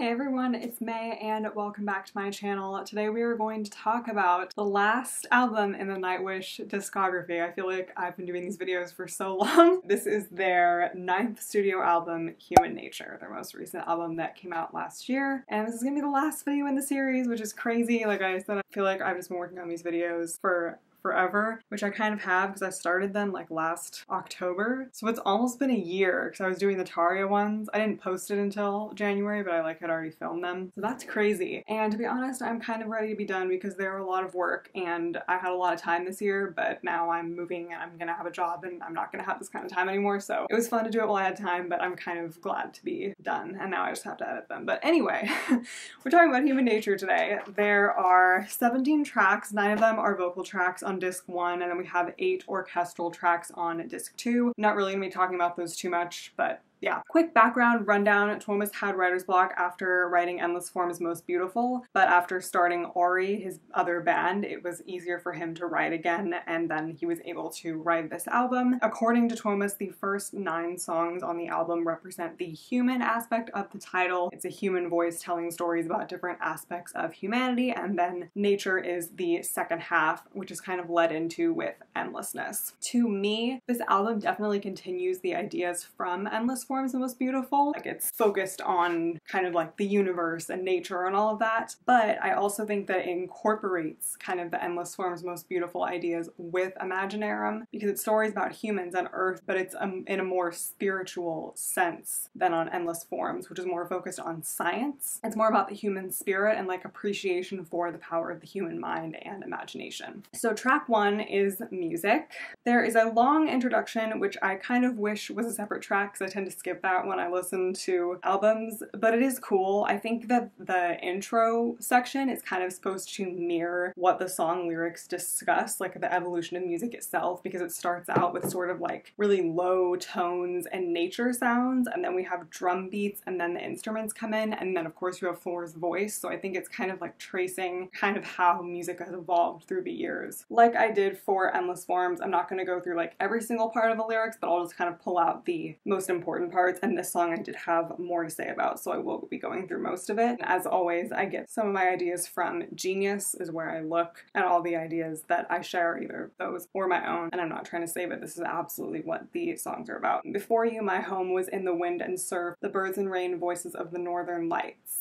Hey everyone, it's May and welcome back to my channel. Today we are going to talk about the last album in the Nightwish discography. I feel like I've been doing these videos for so long. This is their 9th studio album, Human Nature, their most recent album that came out last year. And this is gonna be the last video in the series, which is crazy. Like I said, I feel like I've just been working on these videos for forever, which I kind of have because I started them like last October. So it's almost been a year because I was doing the Taria ones. I didn't post it until January, but I had already filmed them. So that's crazy. And to be honest, I'm kind of ready to be done because there were a lot of work and I had a lot of time this year, but now I'm moving and I'm gonna have a job and I'm not gonna have this kind of time anymore. So it was fun to do it while I had time, but I'm kind of glad to be done and now I just have to edit them. But anyway, we're talking about Human Nature today. There are 17 tracks, 9 of them are vocal tracks on disc 1, and then we have 8 orchestral tracks on disc 2. Not really gonna be talking about those too much, but yeah. Quick background rundown. Thomas had writer's block after writing Endless Form's Most Beautiful, but after starting Ori, his other band, it was easier for him to write again, and then he was able to write this album. According to Thomas, the first 9 songs on the album represent the human aspect of the title. It's a human voice telling stories about different aspects of humanity, and then nature is the second half, which is kind of led into with Endlessness. To me, this album definitely continues the ideas from Endless Form's Most Beautiful. Like, it's focused on kind of like the universe and nature and all of that, but I also think that it incorporates kind of the Endless Form's Most Beautiful ideas with Imaginarum, because it's stories about humans on Earth, but it's in a more spiritual sense than on Endless Forms, which is more focused on science. It's more about the human spirit and like appreciation for the power of the human mind and imagination. So track 1 is music. There is a long introduction, which I kind of wish was a separate track because I tend to skip that when I listen to albums, but it is cool. I think that the intro section is kind of supposed to mirror what the song lyrics discuss, like the evolution of music itself, because it starts out with sort of like really low tones and nature sounds, and then we have drum beats, and then the instruments come in, and then of course you have Thor's voice, so I think it's kind of like tracing kind of how music has evolved through the years. Like I did for Endless Forms, I'm not going to go through like every single part of the lyrics, but I'll just kind of pull out the most important parts, and this song I did have more to say about, so I will be going through most of it. And as always, I get some of my ideas from Genius, is where I look at all the ideas that I share, either those or my own, and I'm not trying to say that this is absolutely what the songs are about. Before you, my home was in the wind and surf, the birds and rain voices of the northern lights.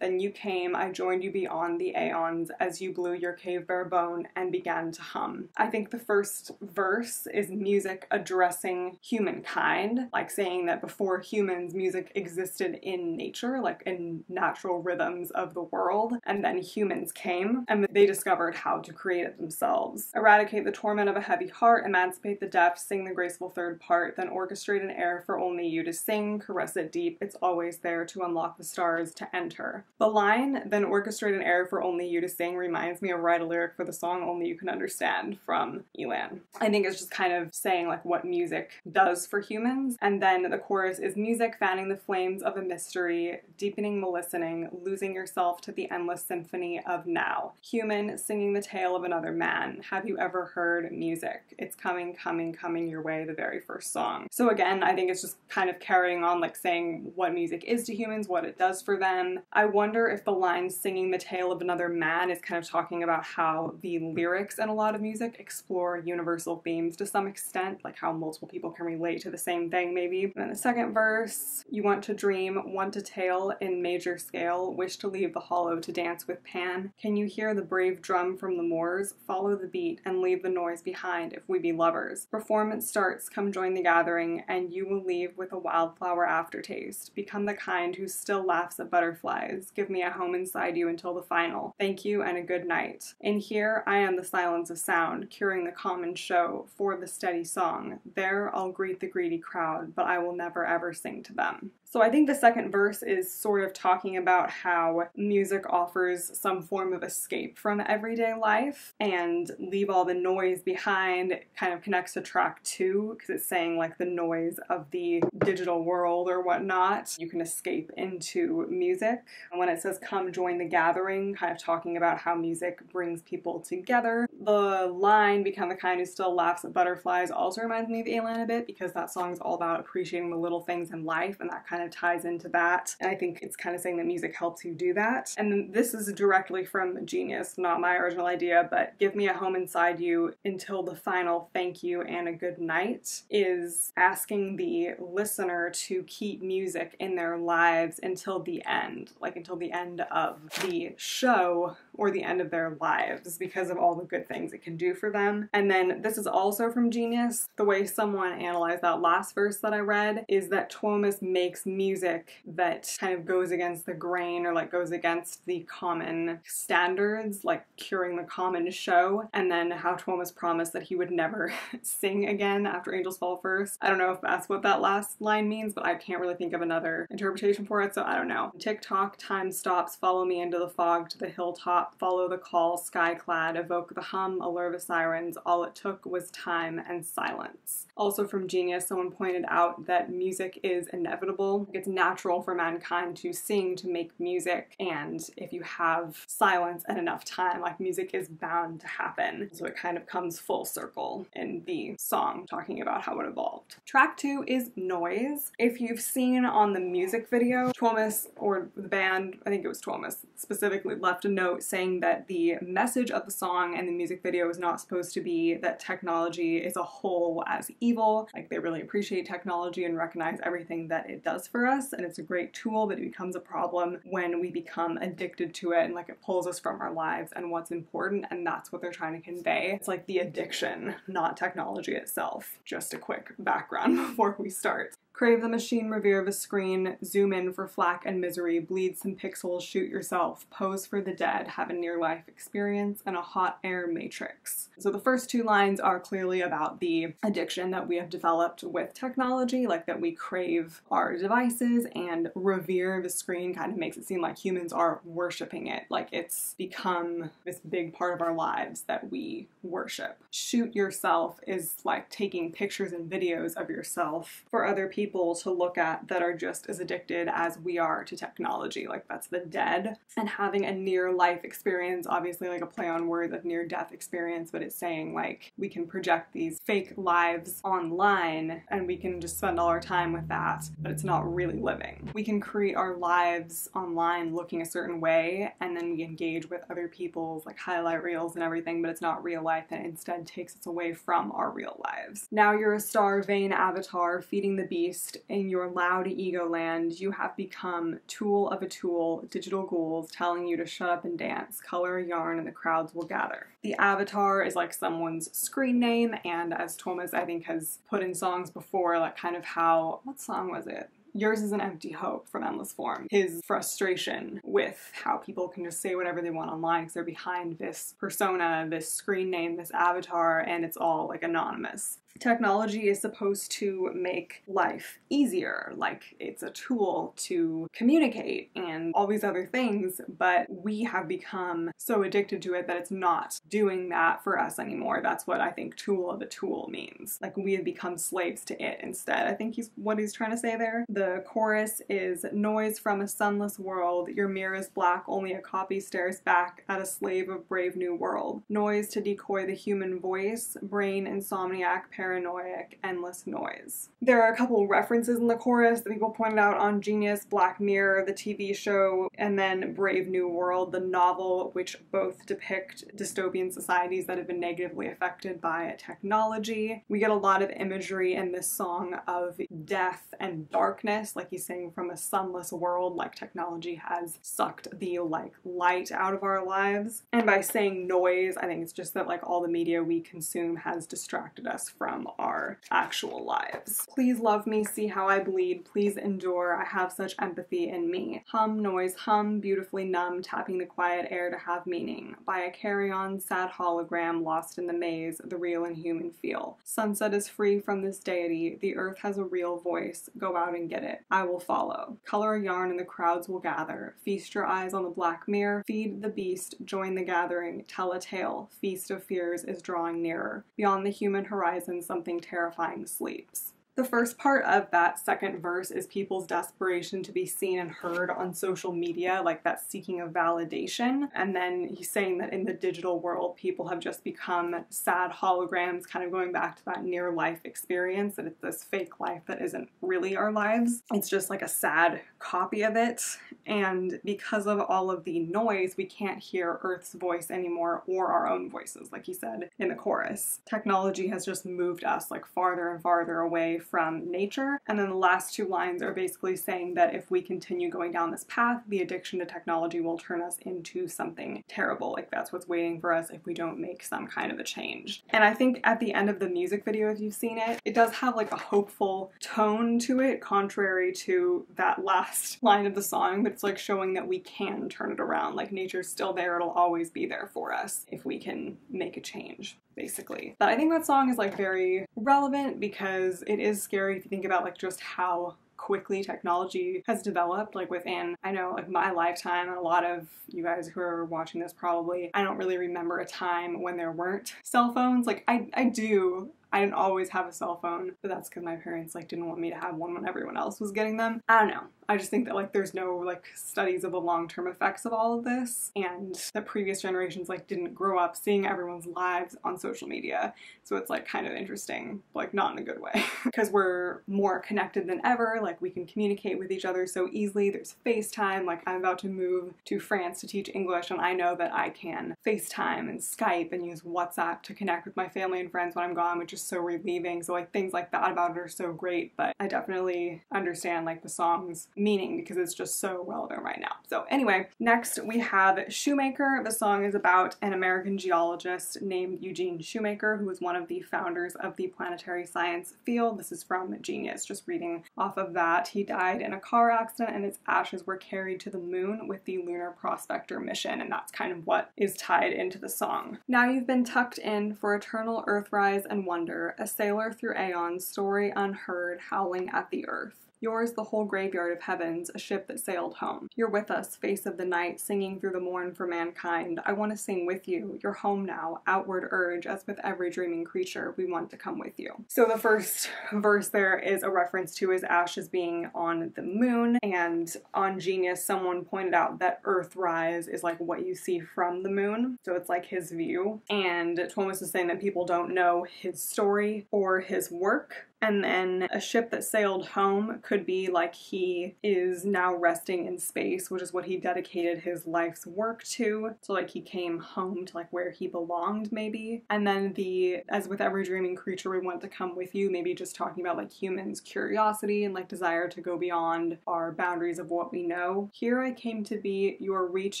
Then you came, I joined you beyond the aeons as you blew your cave bare bone and began to hum. I think the first verse is music addressing humankind, like saying that before humans, music existed in nature, like in natural rhythms of the world, and then humans came and they discovered how to create it themselves. Eradicate the torment of a heavy heart, emancipate the deaf, sing the graceful third part, then orchestrate an air for only you to sing, caress it deep, it's always there to unlock the stars to enter. The line, then orchestrate an air for only you to sing, reminds me of Write a Lyric for the Song Only You Can Understand from Elan. I think it's just kind of saying like what music does for humans. And then the chorus is music fanning the flames of a mystery, deepening the listening, losing yourself to the endless symphony of now. Human singing the tale of another man. Have you ever heard music? It's coming, coming, coming your way, the very first song. So again, I think it's just kind of carrying on, like saying what music is to humans, what it does for them. I wonder if the line singing the tale of another man is kind of talking about how the lyrics in a lot of music explore universal themes to some extent, like how multiple people can relate to the same thing maybe. And then the second verse, you want to dream, want to tale in major scale, wish to leave the hollow to dance with Pan. Can you hear the brave drum from the moors? Follow the beat and leave the noise behind if we be lovers. Performance starts, come join the gathering, and you will leave with a wildflower aftertaste. Become the kind who still laughs at butterflies. Give me a home inside you until the final. Thank you and a good night. In here, I am the silence of sound, curing the common show for the steady song. There, I'll greet the greedy crowd, but I will never ever sing to them. So I think the second verse is sort of talking about how music offers some form of escape from everyday life and leave all the noise behind. It kind of connects to track 2 because it's saying like the noise of the digital world or whatnot. You can escape into music. And when it says come join the gathering, kind of talking about how music brings people together. The line become the kind who still laughs at butterflies also reminds me of Alien a bit, because that song is all about appreciating the little things in life, and that kind of ties into that. And I think it's kind of saying that music helps you do that. And then this is directly from Genius, not my original idea, but give me a home inside you until the final thank you and a good night is asking the listener to keep music in their lives until the end, like until the end of the show or the end of their lives, because of all the good things it can do for them. And then this is also from Genius. The way someone analyzed that last verse that I read is that Thomas makes music that kind of goes against the grain, or like goes against the common standards, like curing the common show, and then how Thomas promised that he would never sing again after Angels Fall First. I don't know if that's what that last line means, but I can't really think of another interpretation for it, so I don't know. Tick-tock, time stops, follow me into the fog to the hilltop, follow the call, sky-clad, evoke the hum, allure the sirens, all it took was time and silence. Also from Genius, someone pointed out that music is inevitable. It's natural for mankind to sing, to make music, and if you have silence and enough time, like music is bound to happen. So it kind of comes full circle in the song, talking about how it evolved. Track 2 is Noise. If you've seen on the music video, Thomas, or the band, I think it was Thomas, specifically left a note saying that the message of the song and the music video is not supposed to be that technology is a whole as evil. Like, they really appreciate technology and recognize everything that it does for us, and it's a great tool, but it becomes a problem when we become addicted to it and like it pulls us from our lives and what's important, and that's what they're trying to convey. It's like the addiction, not technology itself. Just a quick background before we start. Crave the machine, revere the screen, zoom in for flack and misery, bleed some pixels, shoot yourself, pose for the dead, have a near-life experience, and a hot air matrix. So the first two lines are clearly about the addiction that we have developed with technology, like that we crave our devices, and revere the screen kind of makes it seem like humans are worshiping it, like it's become this big part of our lives that we worship. Shoot yourself is like taking pictures and videos of yourself for other people to look at that are just as addicted as we are to technology, like that's the dead. And having a near-life experience, obviously like a play on words of near-death experience, but it's saying like we can project these fake lives online and we can just spend all our time with that, but it's not really living. We can create our lives online looking a certain way, and then we engage with other people's like highlight reels and everything, but it's not real life, and it instead takes us away from our real lives. Now you're a star, vain avatar, feeding the beast. In your loud ego land, you have become tool of a tool, digital ghouls telling you to shut up and dance, color a yarn and the crowds will gather. The avatar is like someone's screen name, and as Thomas I think has put in songs before, like kind of how, what song was it? Yours is an Empty Hope from Endless Form. His frustration with how people can just say whatever they want online because they're behind this persona, this screen name, this avatar, and it's all like anonymous. Technology is supposed to make life easier, like it's a tool to communicate and all these other things, but we have become so addicted to it that it's not doing that for us anymore. That's what I think tool of a tool means. Like we have become slaves to it instead. I think what he's trying to say there. The chorus is noise from a sunless world, your mirror is black, only a copy stares back at a slave of brave new world. Noise to decoy the human voice, brain insomniac, paranoiac, endless noise. There are a couple references in the chorus that people pointed out on Genius, Black Mirror, the TV show, and then Brave New World, the novel, which both depict dystopian societies that have been negatively affected by technology. We get a lot of imagery in this song of death and darkness, like he's saying from a sunless world, like technology has sucked the like light out of our lives. And by saying noise, I think it's just that like all the media we consume has distracted us from our actual lives. Please love me, see how I bleed, please endure, I have such empathy in me. Hum, noise, hum, beautifully numb, tapping the quiet air to have meaning. By a carry-on, sad hologram, lost in the maze, the real and human feel. Sunset is free from this deity, the earth has a real voice, go out and get it. I will follow. Color a yarn and the crowds will gather. Feast your eyes on the black mirror, feed the beast, join the gathering, tell a tale, feast of fears is drawing nearer. Beyond the human horizon, something terrifying sleeps. The first part of that second verse is people's desperation to be seen and heard on social media, like that seeking of validation. And then he's saying that in the digital world, people have just become sad holograms, kind of going back to that near life experience, that it's this fake life that isn't really our lives. It's just like a sad copy of it. And because of all of the noise, we can't hear Earth's voice anymore, or our own voices, like he said in the chorus. Technology has just moved us like farther and farther away from nature. And then the last two lines are basically saying that if we continue going down this path, the addiction to technology will turn us into something terrible. Like that's what's waiting for us if we don't make some kind of a change. And I think at the end of the music video, if you've seen it, it does have like a hopeful tone to it, contrary to that last line of the song, but it's like showing that we can turn it around. Like nature's still there, it'll always be there for us if we can make a change, basically. But I think that song is like very relevant because it is scary if you think about like just how quickly technology has developed, like within, I know, like my lifetime, and a lot of you guys who are watching this probably, I don't really remember a time when there weren't cell phones. Like I do. I didn't always have a cell phone, but that's because my parents like didn't want me to have one when everyone else was getting them. I don't know. I just think that like there's no like studies of the long-term effects of all of this, and that previous generations like didn't grow up seeing everyone's lives on social media. So it's like kind of interesting, like not in a good way, because we're more connected than ever. Like we can communicate with each other so easily. There's FaceTime. Like I'm about to move to France to teach English, and I know that I can FaceTime and Skype and use WhatsApp to connect with my family and friends when I'm gone, which is so relieving. So like things like that about it are so great, but I definitely understand like the song's meaning because it's just so relevant right now. So anyway, next we have Shoemaker. The song is about an American geologist named Eugene Shoemaker, who was one of the founders of the planetary science field. This is from Genius, just reading off of that. He died in a car accident and his ashes were carried to the moon with the Lunar Prospector mission, and that's kind of what is tied into the song. Now you've been tucked in for eternal earthrise and wonder, a sailor through aeons, story unheard, howling at the earth. Yours the whole graveyard of heavens, a ship that sailed home. You're with us, face of the night, singing through the morn for mankind. I want to sing with you. You're home now, outward urge, as with every dreaming creature, we want to come with you. So the first verse there is a reference to his ashes being on the moon, and on Genius, someone pointed out that Earthrise is like what you see from the moon, so it's like his view, and Thomas is saying that people don't know his story or his work. And then a ship that sailed home could be like he is now resting in space, which is what he dedicated his life's work to. So like he came home to like where he belonged maybe. And then the, as with every dreaming creature, we want to come with you, maybe just talking about like humans' curiosity and like desire to go beyond our boundaries of what we know. Here I came to be your reach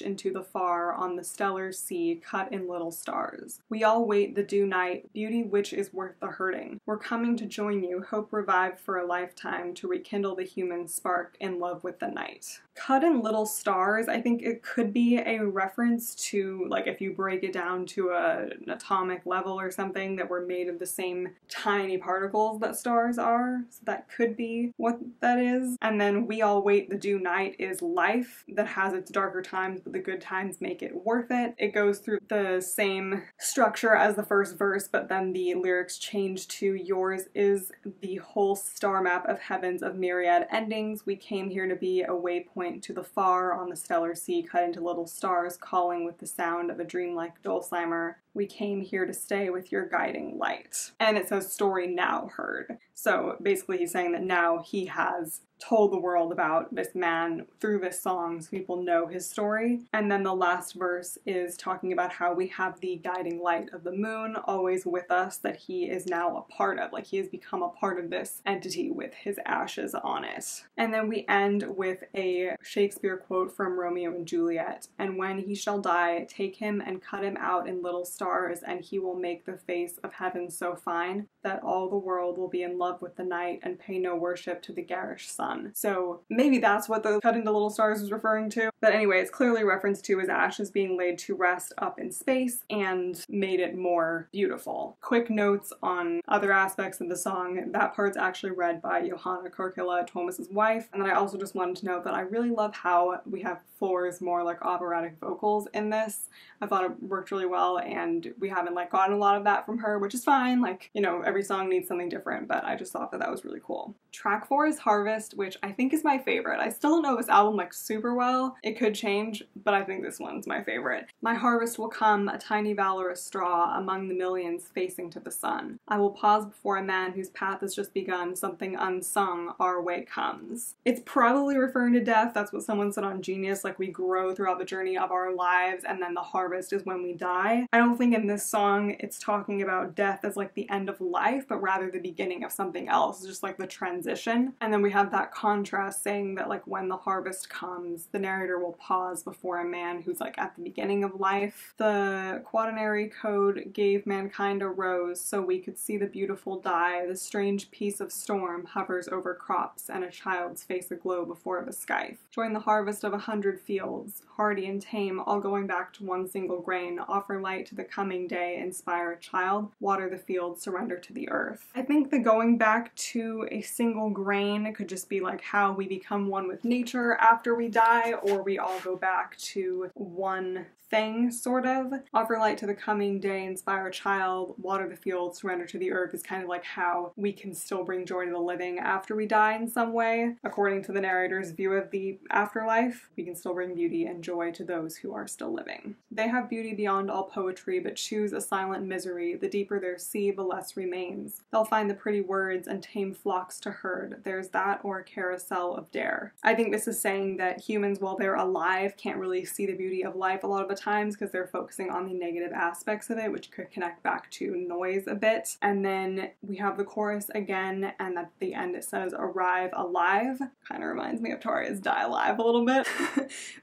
into the far on the stellar sea cut in little stars. We all wait the due night, beauty which is worth the hurting. We're coming to join you, hope revived for a lifetime to rekindle the human spark in love with the night. Cut in little stars, I think it could be a reference to, like, if you break it down to an atomic level or something, that we're made of the same tiny particles that stars are. So that could be what that is. And then we all wait the due night is life that has its darker times, but the good times make it worth it. It goes through the same structure as the first verse, but then the lyrics change to yours is the whole star map of heavens of myriad endings. We came here to be a waypoint to the far on the stellar sea cut into little stars, calling with the sound of a dreamlike dulcimer. We came here to stay with your guiding light. And it says story now heard. So basically he's saying that now he has told the world about this man through this song so people know his story. And then the last verse is talking about how we have the guiding light of the moon always with us that he is now a part of. Like he has become a part of this entity with his ashes on it. And then we end with a Shakespeare quote from Romeo and Juliet. And when he shall die, take him and cut him out in little stars, and he will make the face of heaven so fine that all the world will be in love with the night and pay no worship to the garish sun. So maybe that's what the cut into little stars was referring to. But anyway, it's clearly reference to his ashes being laid to rest up in space and made it more beautiful. Quick notes on other aspects of the song. That part's actually read by Johanna Korkila, Thomas's wife. And then I also just wanted to note that I really love how we have Floor's more like operatic vocals in this. I thought it worked really well, and we haven't like gotten a lot of that from her, which is fine. Like, you know, every song needs something different, but I just thought that that was really cool. Track 4 is Harvest, which I think is my favorite. I still don't know this album like super well. It could change, but I think this one's my favorite. My harvest will come, a tiny valorous straw among the millions facing to the sun. I will pause before a man whose path has just begun, something unsung our way comes. It's probably referring to death. That's what someone said on Genius, like we grow throughout the journey of our lives and then the harvest is when we die. I don't think in this song it's talking about death as like the end of life, but rather the beginning of something else, just like the transition. And then we have that contrast saying that like when the harvest comes, the narrator will pause before a man who's like at the beginning of life. The quaternary code gave mankind a rose so we could see the beautiful die. The strange piece of storm hovers over crops and a child's face aglow before the scythe. Join the harvest of 100 fields, hardy and tame, all going back to one single grain. Offer light to the coming day, inspire a child, water the field, surrender to the earth. I think the going back to a single grain could just be like how we become one with nature after we die, or we all go back to one thing, sort of. Offer light to the coming day, inspire a child, water the field, surrender to the earth is kind of like how we can still bring joy to the living after we die in some way. According to the narrator's view of the afterlife, we can still bring beauty and joy to those who are still living. They have beauty beyond all poetry, but choose a silent misery. The deeper their sea, the less remains. They'll find the pretty words and tame flocks to herd. There's that or a carousel of dare. I think this is saying that humans, while they're alive, can't really see the beauty of life a lot of the times because they're focusing on the negative aspects of it, which could connect back to noise a bit. And then we have the chorus again, and at the end it says arrive alive. Kind of reminds me of Taria's Die Alive a little bit,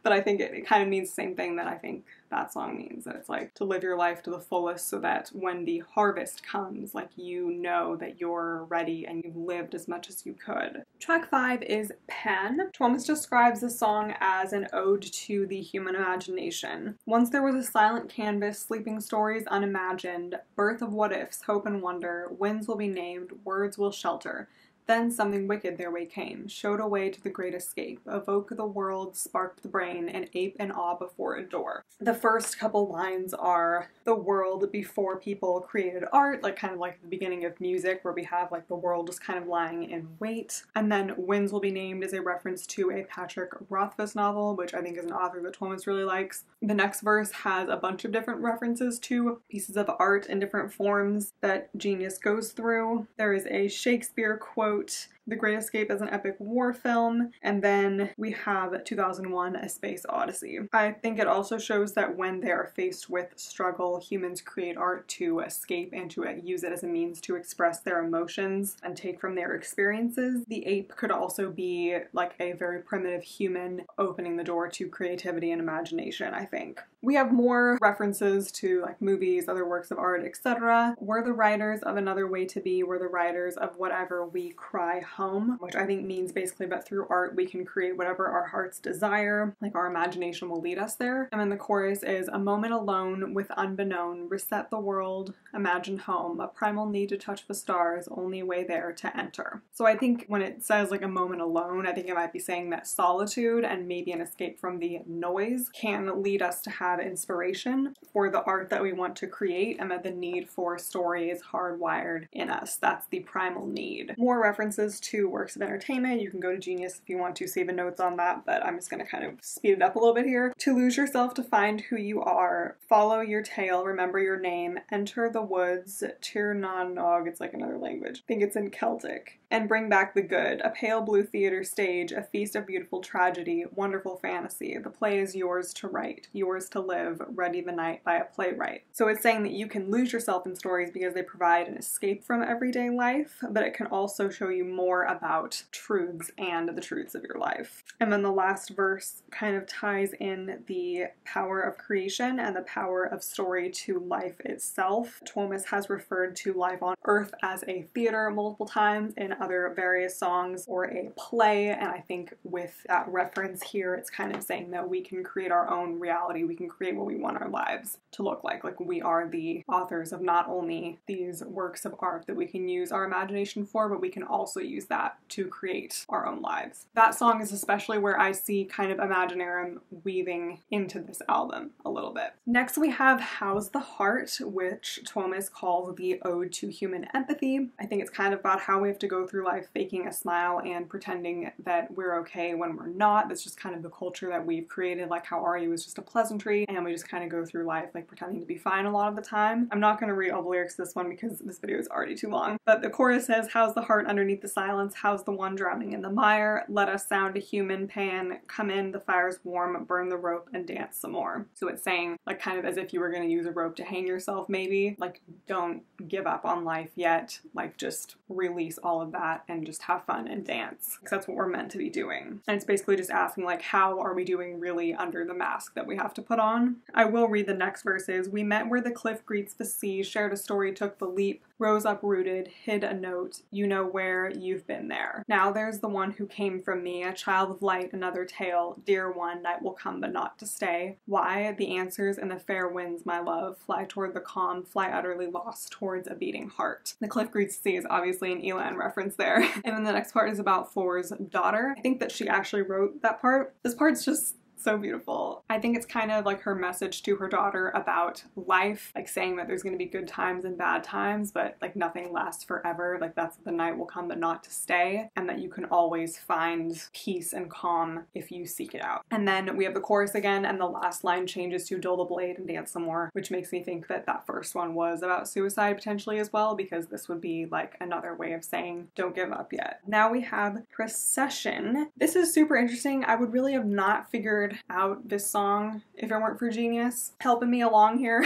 but I think it kind of means the same thing that I think that song means, that it's like to live your life to the fullest so that when the harvest comes, like you know that you're ready and you've lived as much as you could. Track 5 is Pen. Thomas describes the song as an ode to the human imagination. Once there was a silent canvas, sleeping stories unimagined, birth of what ifs, hope and wonder, winds will be named, words will shelter. Then something wicked their way came, showed a way to the great escape, awoke the world, sparked the brain, and ape in awe before a door. The first couple lines are the world before people created art, like kind of like the beginning of music where we have like the world just kind of lying in wait. And then Winds Will Be Named is a reference to a Patrick Rothfuss novel, which I think is an author that Thomas really likes. The next verse has a bunch of different references to pieces of art in different forms that Genius goes through. There is a Shakespeare quote, The Great Escape as an epic war film, and then we have 2001 A Space Odyssey. I think it also shows that when they are faced with struggle, humans create art to escape and to use it as a means to express their emotions and take from their experiences. The ape could also be like a very primitive human opening the door to creativity and imagination, I think. We have more references to like movies, other works of art, etc. We're the writers of Another Way to Be, we're the writers of whatever we cry home, which I think means basically that through art we can create whatever our hearts desire, like our imagination will lead us there. And then the chorus is a moment alone with unbeknown, reset the world, imagine home, a primal need to touch the stars, only way there to enter. So I think when it says like a moment alone, I think it might be saying that solitude and maybe an escape from the noise can lead us to have inspiration for the art that we want to create, and that the need for story is hardwired in us. That's the primal need. More references to works of entertainment. You can go to Genius if you want to see the notes on that, but I'm just going to kind of speed it up a little bit here. To lose yourself, to find who you are, follow your tail, remember your name, enter the woods, Tir na nog, it's like another language. I think it's in Celtic. And bring back the good. A pale blue theater stage, a feast of beautiful tragedy, wonderful fantasy. The play is yours to write, yours to live, ready the night by a playwright. So it's saying that you can lose yourself in stories because they provide an escape from everyday life, but it can also show you more about truths and the truths of your life. And then the last verse kind of ties in the power of creation and the power of story to life itself. Thomas has referred to life on Earth as a theater multiple times in other various songs, or a play, and I think with that reference here it's kind of saying that we can create our own reality, we can create what we want our lives to look like we are the authors of not only these works of art that we can use our imagination for, but we can also use use that to create our own lives. That song is especially where I see kind of Imaginarium weaving into this album a little bit. Next we have How's the Heart, which Thomas calls the ode to human empathy. I think it's kind of about how we have to go through life faking a smile and pretending that we're okay when we're not. That's just kind of the culture that we've created, like how are you is just a pleasantry, and we just kind of go through life like pretending to be fine a lot of the time. I'm not going to read all the lyrics to this one because this video is already too long, but the chorus says, how's the heart underneath the silence, how's the one drowning in the mire, let us sound a human pan, come in, the fire's warm, burn the rope and dance some more. So it's saying, like, kind of as if you were going to use a rope to hang yourself maybe, like, don't give up on life yet, like, just release all of that and just have fun and dance, because that's what we're meant to be doing. And it's basically just asking, like, how are we doing really under the mask that we have to put on? I will read the next verses. We met where the cliff greets the sea, shared a story, took the leap, rose uprooted, hid a note, you know where, you've been there. Now there's the one who came from me, a child of light, another tale, dear one, night will come but not to stay. Why? The answers in the fair winds, my love, fly toward the calm, fly utterly lost towards a beating heart. The cliff greets the sea is obviously an Elan reference there. And then the next part is about Floor's daughter. I think that she actually wrote that part. This part's just so beautiful. I think it's kind of like her message to her daughter about life, like saying that there's going to be good times and bad times, but like nothing lasts forever. Like that's the night will come but not to stay, and that you can always find peace and calm if you seek it out. And then we have the chorus again, and the last line changes to dull the blade and dance some more, which makes me think that that first one was about suicide potentially as well, because this would be like another way of saying don't give up yet. Now we have Procession. This is super interesting. I would really have not figured out this song if it weren't for Genius helping me along here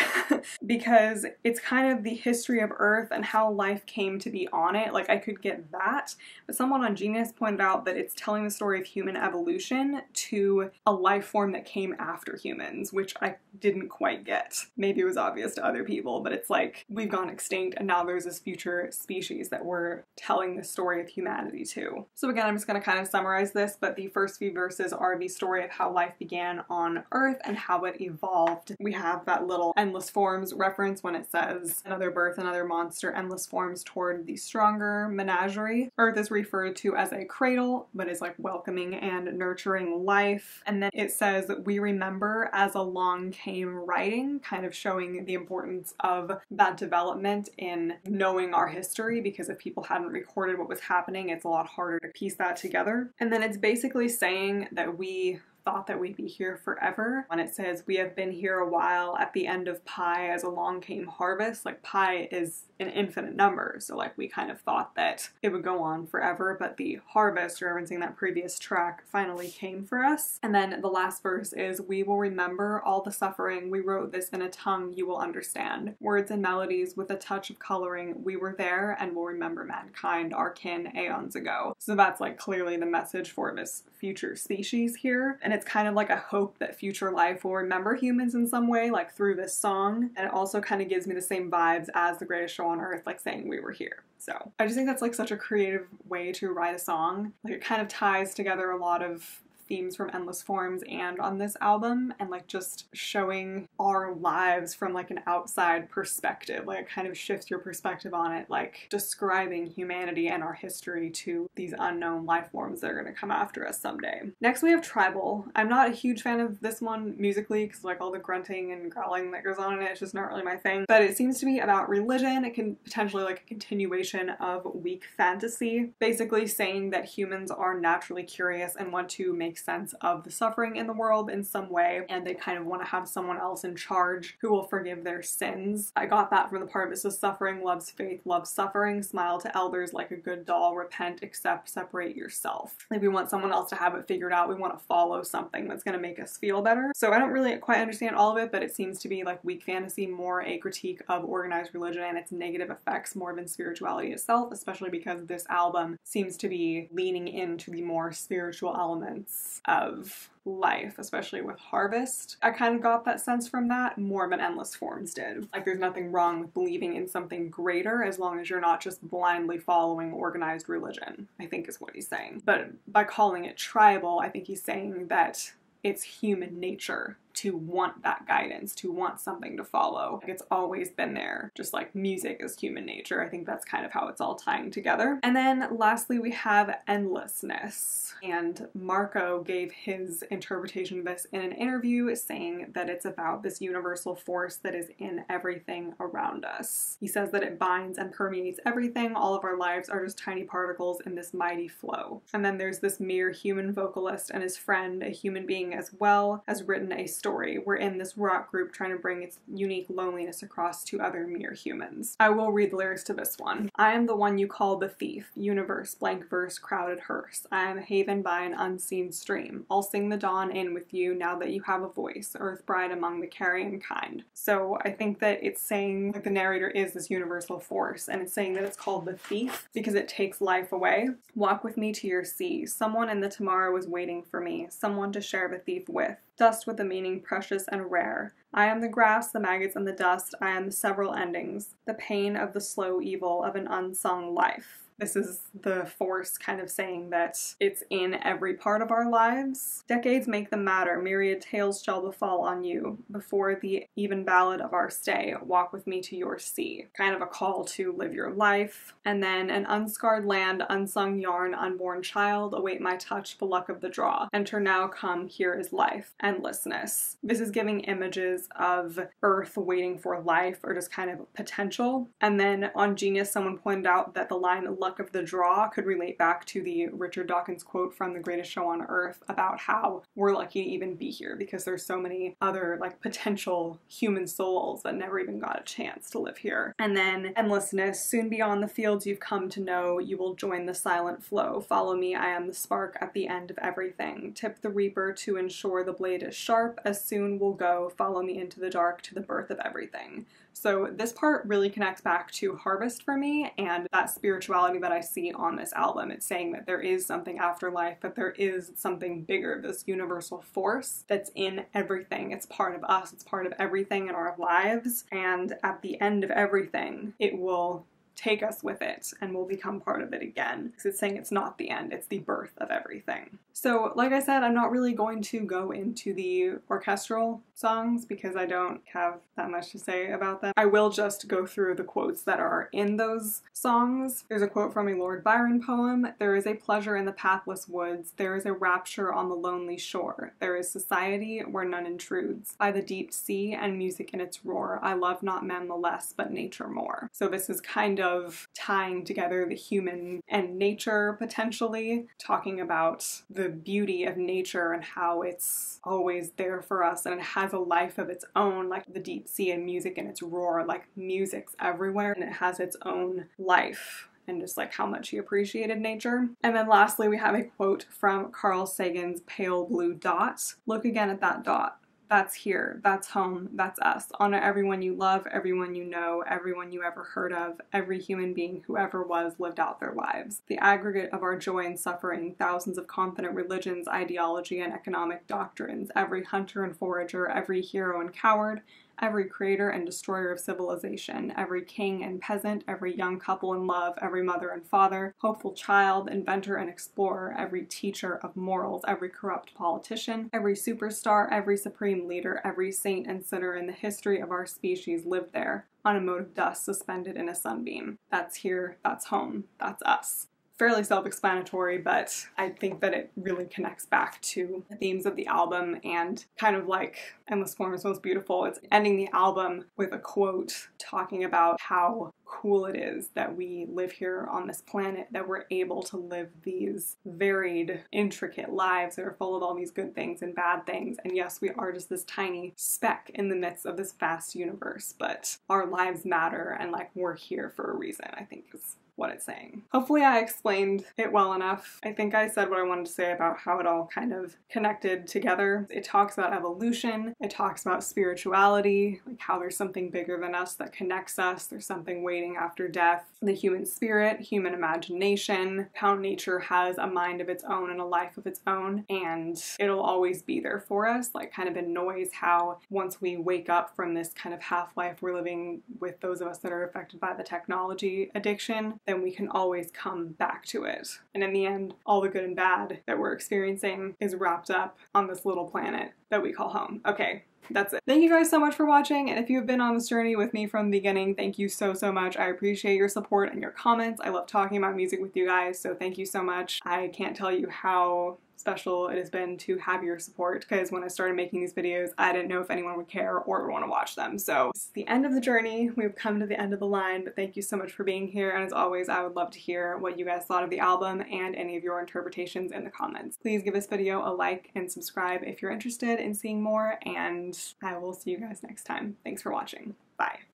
because it's kind of the history of Earth and how life came to be on it. Like I could get that, but someone on Genius pointed out that it's telling the story of human evolution to a life form that came after humans, which I didn't quite get. Maybe it was obvious to other people, but it's like we've gone extinct and now there's this future species that we're telling the story of humanity to. So again, I'm just going to kind of summarize this, but the first few verses are the story of how life began on Earth and how it evolved. We have that little endless forms reference when it says another birth, another monster, endless forms toward the stronger menagerie. Earth is referred to as a cradle, but is like welcoming and nurturing life. And then it says we remember as along came writing, kind of showing the importance of that development in knowing our history, because if people hadn't recorded what was happening, it's a lot harder to piece that together. And then it's basically saying that we thought that we'd be here forever. When it says we have been here a while at the end of pi as along came harvest, like pi is an infinite number, so like we kind of thought that it would go on forever, but the harvest, referencing that previous track, finally came for us. And then the last verse is we will remember all the suffering, we wrote this in a tongue you will understand, words and melodies with a touch of coloring, we were there and will remember mankind, our kin, aeons ago. So that's like clearly the message for this future species here, and it's kind of like a hope that future life will remember humans in some way, like through this song. And it also kind of gives me the same vibes as The Greatest Show on Earth, like saying we were here. So I just think that's like such a creative way to write a song. Like it kind of ties together a lot of themes from Endless Forms and on this album, and like just showing our lives from like an outside perspective. Like it kind of shifts your perspective on it, like describing humanity and our history to these unknown life forms that are going to come after us someday. Next we have Tribal. I'm not a huge fan of this one musically because like all the grunting and growling that goes on in it, it's just not really my thing, but it seems to be about religion. It can potentially like a continuation of weak fantasy, basically saying that humans are naturally curious and want to make sense of the suffering in the world in some way, and they kind of want to have someone else in charge who will forgive their sins. I got that from the part that says suffering loves faith, loves suffering, smile to elders like a good doll, repent, accept, separate yourself. Like we want someone else to have it figured out. We want to follow something that's going to make us feel better. So I don't really quite understand all of it, but it seems to be like weak fantasy, more a critique of organized religion and its negative effects more than spirituality itself, especially because this album seems to be leaning into the more spiritual elements of life, especially with Harvest. I kind of got that sense from that more than Endless Forms did. Like there's nothing wrong with believing in something greater as long as you're not just blindly following organized religion, I think is what he's saying. But by calling it tribal, I think he's saying that it's human nature to want that guidance, to want something to follow. Like, it's always been there, just like music is human nature. I think that's kind of how it's all tying together. And then lastly, we have Endlessness. And Marco gave his interpretation of this in an interview, saying that it's about this universal force that is in everything around us. He says that it binds and permeates everything. All of our lives are just tiny particles in this mighty flow. And then there's this mere human vocalist, and his friend, a human being as well, has written a story. We're in this rock group trying to bring its unique loneliness across to other mere humans. I will read the lyrics to this one. I am the one you call the thief, universe, blank verse, crowded hearse. I am a haven by an unseen stream. I'll sing the dawn in with you now that you have a voice, earth bride among the carrion kind. So I think that it's saying, like, the narrator is this universal force, and it's saying that it's called the thief because it takes life away. Walk with me to your sea. Someone in the tomorrow is waiting for me, someone to share the thief with. Dust with a meaning precious and rare. I am the grass, the maggots, and the dust. I am the several endings, the pain of the slow evil of an unsung life. This is the force kind of saying that it's in every part of our lives. Decades make them matter. Myriad tales shall befall on you. Before the even ballad of our stay, walk with me to your sea. Kind of a call to live your life. And then an unscarred land, unsung yarn, unborn child, await my touch, the luck of the draw. Enter now, come, here is life. Endlessness. This is giving images of earth waiting for life, or just kind of potential. And then on Genius, someone pointed out that the line luck of the draw could relate back to the Richard Dawkins quote from The Greatest Show on Earth about how we're lucky to even be here because there's so many other like potential human souls that never even got a chance to live here. And then Endlessness, soon beyond the fields you've come to know, you will join the silent flow. Follow me, I am the spark at the end of everything. Tip the reaper to ensure the blade is sharp, as soon will go, follow me into the dark to the birth of everything. So this part really connects back to Harvest for me and that spirituality that I see on this album. It's saying that there is something after life, that there is something bigger, this universal force that's in everything. It's part of us, it's part of everything in our lives, and at the end of everything, it will take us with it and we'll become part of it again. Because it's saying it's not the end, it's the birth of everything. So like I said, I'm not really going to go into the orchestral songs because I don't have that much to say about them. I will just go through the quotes that are in those songs. There's a quote from a Lord Byron poem. There is a pleasure in the pathless woods. There is a rapture on the lonely shore. There is society where none intrudes. By the deep sea and music in its roar, I love not men the less, but nature more. So this is kind of tying together the human and nature potentially, talking about the beauty of nature and how it's always there for us and it has a life of its own, like the deep sea and music in its roar, like music's everywhere and it has its own life. And just like how much he appreciated nature. And then lastly, we have a quote from Carl Sagan's Pale Blue Dot. Look again at that dot. That's here, that's home, that's us. Honor everyone you love, everyone you know, everyone you ever heard of, every human being who ever was lived out their lives. The aggregate of our joy and suffering, thousands of confident religions, ideology, and economic doctrines, every hunter and forager, every hero and coward, every creator and destroyer of civilization, every king and peasant, every young couple in love, every mother and father, hopeful child, inventor and explorer, every teacher of morals, every corrupt politician, every superstar, every supreme leader, every saint and sinner in the history of our species lived there, on a mote of dust suspended in a sunbeam. That's here, that's home, that's us. Fairly self-explanatory, but I think that it really connects back to the themes of the album and kind of like Endless Form is Most Beautiful. It's ending the album with a quote talking about how cool it is that we live here on this planet, that we're able to live these varied, intricate lives that are full of all these good things and bad things. And yes, we are just this tiny speck in the midst of this vast universe, but our lives matter and like we're here for a reason, I think is what it's saying. Hopefully I explained it well enough. I think I said what I wanted to say about how it all kind of connected together. It talks about evolution, it talks about spirituality, like how there's something bigger than us that connects us, there's something waiting waiting after death, the human spirit, human imagination, how nature has a mind of its own and a life of its own, and it'll always be there for us, like kind of in noise, how once we wake up from this kind of half-life we're living with those of us that are affected by the technology addiction, then we can always come back to it. And in the end, all the good and bad that we're experiencing is wrapped up on this little planet that we call home. Okay, that's it. Thank you guys so much for watching, and if you've been on this journey with me from the beginning, thank you so much. I appreciate your support and your comments. I love talking about music with you guys, so thank you so much. I can't tell you how special it has been to have your support, because when I started making these videos, I didn't know if anyone would care or would want to watch them. So this is the end of the journey. We've come to the end of the line, but thank you so much for being here, and as always, I would love to hear what you guys thought of the album and any of your interpretations in the comments. Please give this video a like and subscribe if you're interested in seeing more, and I will see you guys next time. Thanks for watching. Bye.